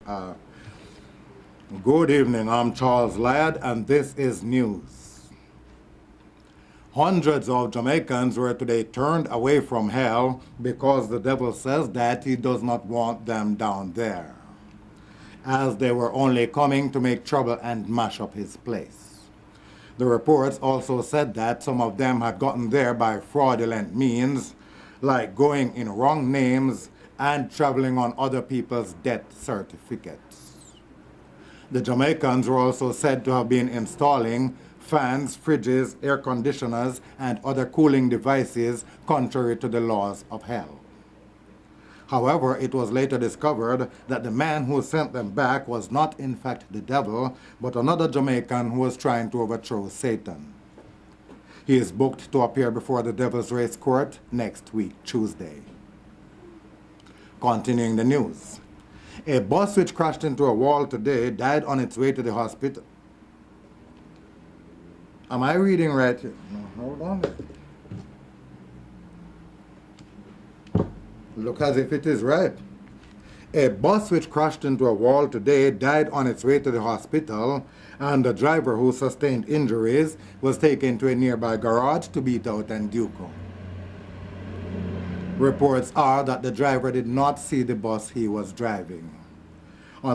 Good evening, I'm Charles Ladd, and this is news. Hundreds of Jamaicans were today turned away from hell because the devil says that he does not want them down there, as they were only coming to make trouble and mash up his place. The reports also said that some of them had gotten there by fraudulent means, like going in wrong names and traveling on other people's death certificates. The Jamaicans were also said to have been installing fans, fridges, air conditioners, and other cooling devices contrary to the laws of hell. However, it was later discovered that the man who sent them back was not in fact the devil, but another Jamaican who was trying to overthrow Satan. He is booked to appear before the Devil's Race Court next week, Tuesday. Continuing the news. A bus which crashed into a wall today died on its way to the hospital. Am I reading right? No, hold on. Look as if it is right. A bus which crashed into a wall today died on its way to the hospital, and the driver, who sustained injuries, was taken to a nearby garage to beat out and duco. Reports are that the driver did not see the bus he was driving.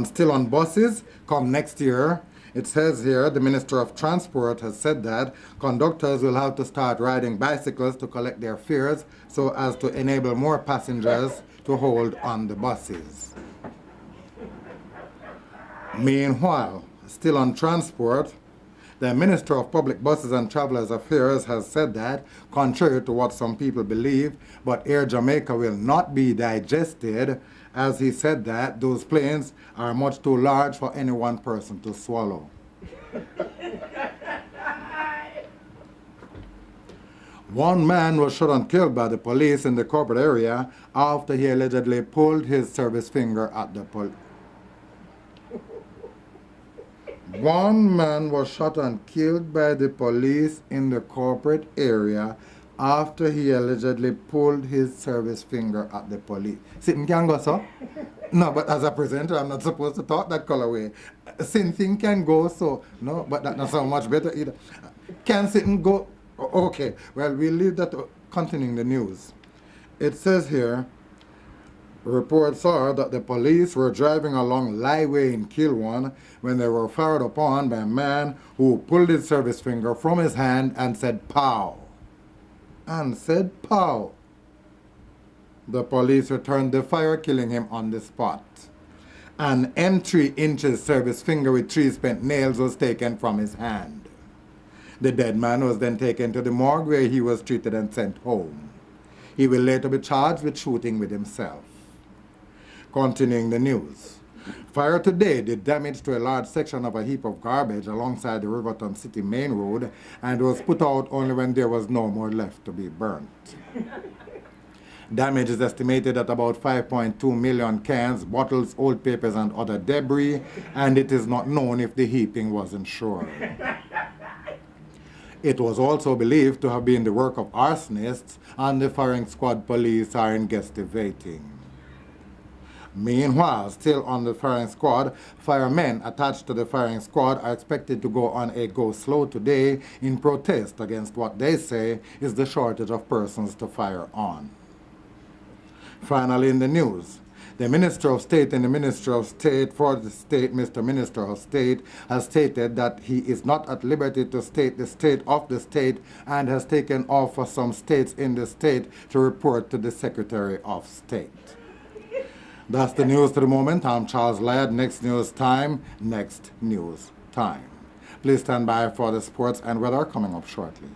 Still on buses, come next year, it says here the Minister of Transport has said that conductors will have to start riding bicycles to collect their fares so as to enable more passengers to hold on the buses. Meanwhile, still on transport, the Minister of Public Buses and Travelers Affairs has said that, contrary to what some people believe, but Air Jamaica will not be digested, as he said that those planes are much too large for any one person to swallow. One man was shot and killed by the police in the corporate area after he allegedly pulled his service finger at the police. One man was shot and killed by the police in the corporate area after he allegedly pulled his service finger at the police. Sitting can go so? No, but as a presenter, I'm not supposed to talk that colorway. Sitting can go so. No, but that's not so much better either. Can sitting go? Okay, well, we'll leave that to continuing the news. It says here, reports are that the police were driving along Lighway in Kilwan when they were fired upon by a man who pulled his service finger from his hand and said, "Pow!" And said, "Pow!" The police returned the fire, killing him on the spot. An M3 service finger with 3 spent nails was taken from his hand. The dead man was then taken to the morgue where he was treated and sent home. He will later be charged with shooting with himself. Continuing the news. Fire today did damage to a large section of a heap of garbage alongside the Riverton City main road and was put out only when there was no more left to be burnt. Damage is estimated at about 5.2 million cans, bottles, old papers, and other debris, and it is not known if the heaping was insured. It was also believed to have been the work of arsonists, and the firing squad police are investigating. Meanwhile, still on the firing squad, firemen attached to the firing squad are expected to go on a go-slow today in protest against what they say is the shortage of persons to fire on. Finally, in the news, the Minister of State and the Minister of State for the state, Mr. Minister of State, has stated that he is not at liberty to state the state of the state and has taken off for some states in the state to report to the Secretary of State. That's the news to the moment. I'm Charles Ladd. Next news time, next news time. Please stand by for the sports and weather coming up shortly.